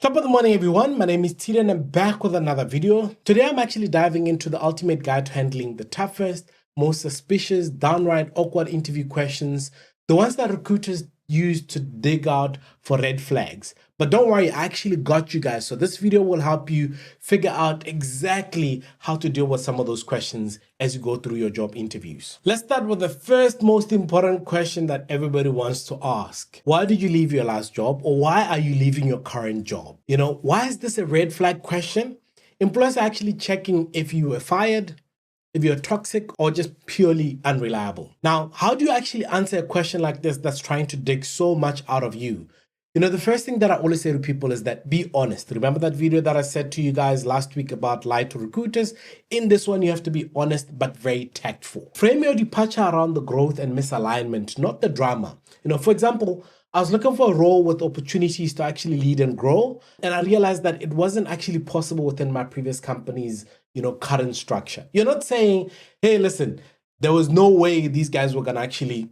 Top of the morning, everyone. My name is Tshidi and I'm back with another video. Today, I'm actually diving into the ultimate guide to handling the toughest, most suspicious, downright awkward interview questions, the ones that recruiters use to dig out for red flags. But don't worry, I actually got you guys. So this video will help you figure out exactly how to deal with some of those questions as you go through your job interviews. Let's start with the first most important question that everybody wants to ask. Why did you leave your last job, or why are you leaving your current job? Why is this a red flag question? Employers are actually checking if you were fired, if you're toxic, or just purely unreliable. Now, how do you actually answer a question like this that's trying to dig so much out of you? The first thing that I always say to people is that be honest. Remember that video that I said to you guys last week about lie to recruiters? In this one, you have to be honest, but very tactful. Frame your departure around the growth and misalignment, not the drama. For example, I was looking for a role with opportunities to actually lead and grow, and I realized that it wasn't actually possible within my previous company's, current structure. You're not saying, hey, listen, there was no way these guys were gonna actually,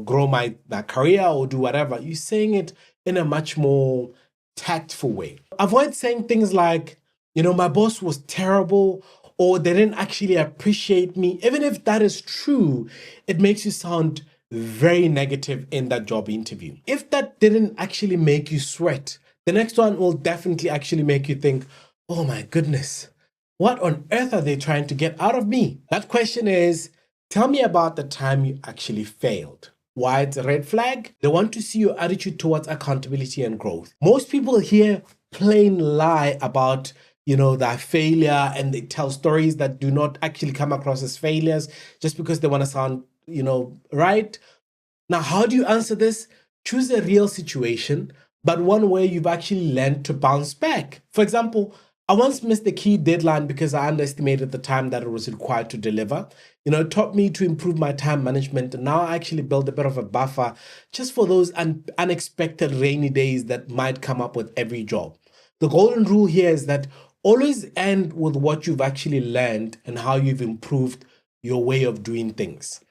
grow my career or do whatever. You're saying it in a much more tactful way. Avoid saying things like, my boss was terrible, or they didn't actually appreciate me. Even if that is true, it makes you sound very negative in that job interview. If that didn't actually make you sweat, the next one will definitely actually make you think, oh my goodness, what on earth are they trying to get out of me? That question is, tell me about the time you actually failed. Why it's a red flag? They want to see your attitude towards accountability and growth. Most people here plain lie about their failure, and they tell stories that do not actually come across as failures just because they want to sound right. Now, how do you answer this? Choose a real situation, but one where you've actually learned to bounce back. For example, I once missed a key deadline because I underestimated the time that it was required to deliver. It taught me to improve my time management, and now I actually build a bit of a buffer just for those unexpected rainy days that might come up with every job. The golden rule here is that always end with what you've actually learned and how you've improved your way of doing things.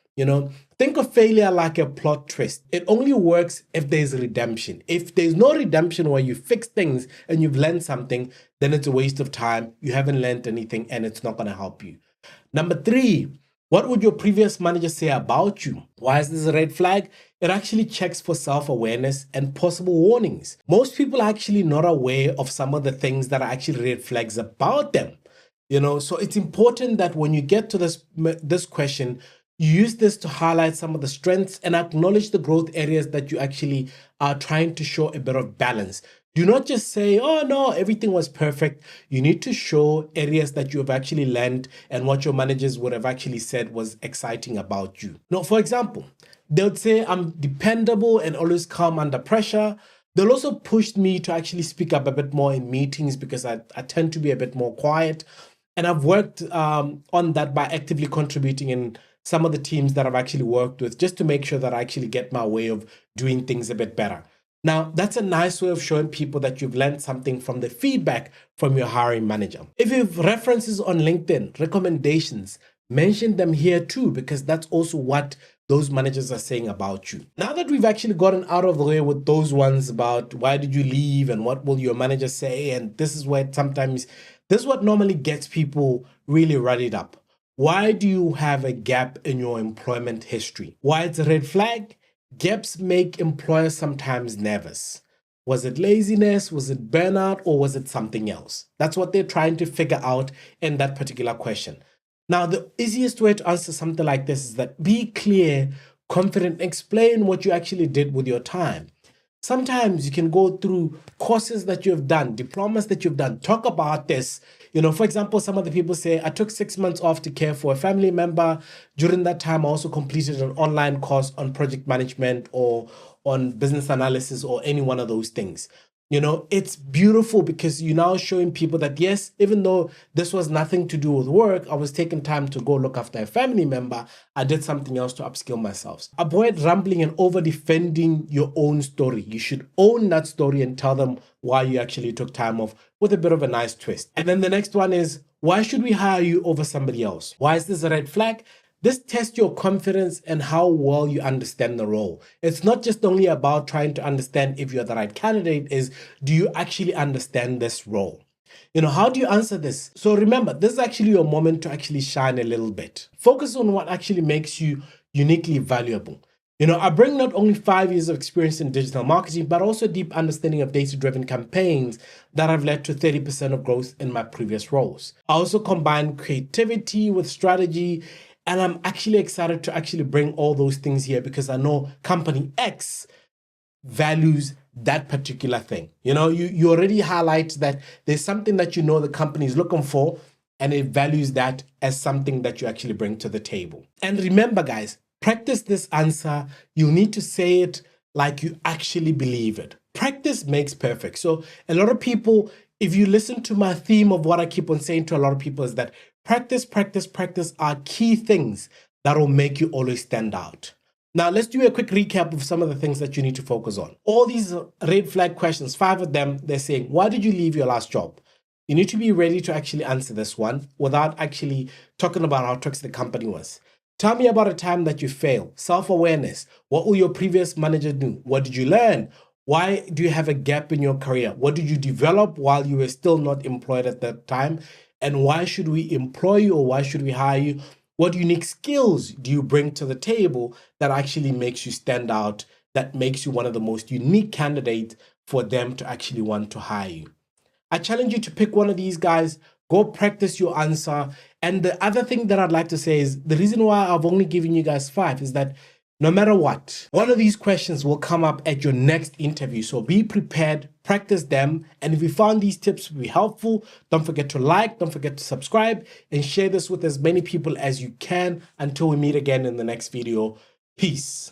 Think of failure like a plot twist. It only works if there's redemption. If there's no redemption where you fix things and you've learned something, then it's a waste of time. You haven't learned anything and it's not going to help you. Number 3, what would your previous manager say about you? Why is this a red flag? It actually checks for self-awareness and possible warnings. Most people are actually not aware of some of the things that are actually red flags about them. So it's important that when you get to this question, you use this to highlight some of the strengths and acknowledge the growth areas that you actually are trying to show a bit of balance. Do not just say, oh no, everything was perfect. You need to show areas that you have actually learned and what your managers would have actually said was exciting about you. Now, for example, they would say, I'm dependable and always calm under pressure. They'll also push me to actually speak up a bit more in meetings because I tend to be a bit more quiet. And I've worked on that by actively contributing in some of the teams that I've actually worked with, just to make sure that I actually get my way of doing things a bit better. Now, that's a nice way of showing people that you've learned something from the feedback from your hiring manager. If you have references on LinkedIn, recommendations, mention them here too, because that's also what those managers are saying about you. Now that we've actually gotten out of the way with those ones about why did you leave and what will your manager say, and this is what normally gets people really ruddied up. Why do you have a gap in your employment history? Why it's a red flag? Gaps make employers sometimes nervous. Was it laziness? Was it burnout? Or was it something else? That's what they're trying to figure out in that particular question. Now, the easiest way to answer something like this is that be clear, confident, explain what you actually did with your time. Sometimes you can go through courses that you've done, diplomas that you've done, talk about this. For example, some of the people say, I took 6 months off to care for a family member. During that time, I also completed an online course on project management or on business analysis or any one of those things. It's beautiful because you're now showing people that, yes, even though this was nothing to do with work, I was taking time to go look after a family member, I did something else to upskill myself. Avoid rambling and over defending your own story. You should own that story and tell them why you actually took time off with a bit of a nice twist. And then the next one is, why should we hire you over somebody else? Why is this a red flag? This tests your confidence and how well you understand the role. It's not just only about trying to understand if you're the right candidate, is do you actually understand this role? How do you answer this? So remember, this is actually your moment to actually shine a little bit. Focus on what actually makes you uniquely valuable. I bring not only 5 years of experience in digital marketing, but also deep understanding of data-driven campaigns that have led to 30% of growth in my previous roles. I also combine creativity with strategy, and I'm actually excited to actually bring all those things here because I know company X values that particular thing. You already highlight that there's something that the company is looking for, and it values that as something that you actually bring to the table. And remember, guys, practice this answer. You'll need to say it like you actually believe it. Practice makes perfect. So a lot of people, if you listen to my theme of what I keep on saying to a lot of people, is that practice, practice, practice are key things that will make you always stand out. Now, let's do a quick recap of some of the things that you need to focus on. All these red flag questions, 5 of them, they're saying, why did you leave your last job? You need to be ready to actually answer this one without actually talking about how toxic the company was. Tell me about a time that you failed. Self-awareness. What will your previous manager do? What did you learn? Why do you have a gap in your career? What did you develop while you were still not employed at that time? And why should we employ you, or why should we hire you? What unique skills do you bring to the table that actually makes you stand out, that makes you one of the most unique candidates for them to actually want to hire you? I challenge you to pick one of these guys, go practice your answer. And the other thing that I'd like to say is the reason why I've only given you guys 5 is that no matter what, one of these questions will come up at your next interview. So be prepared, practice them. And if you found these tips to be helpful, don't forget to like, don't forget to subscribe, and share this with as many people as you can until we meet again in the next video. Peace.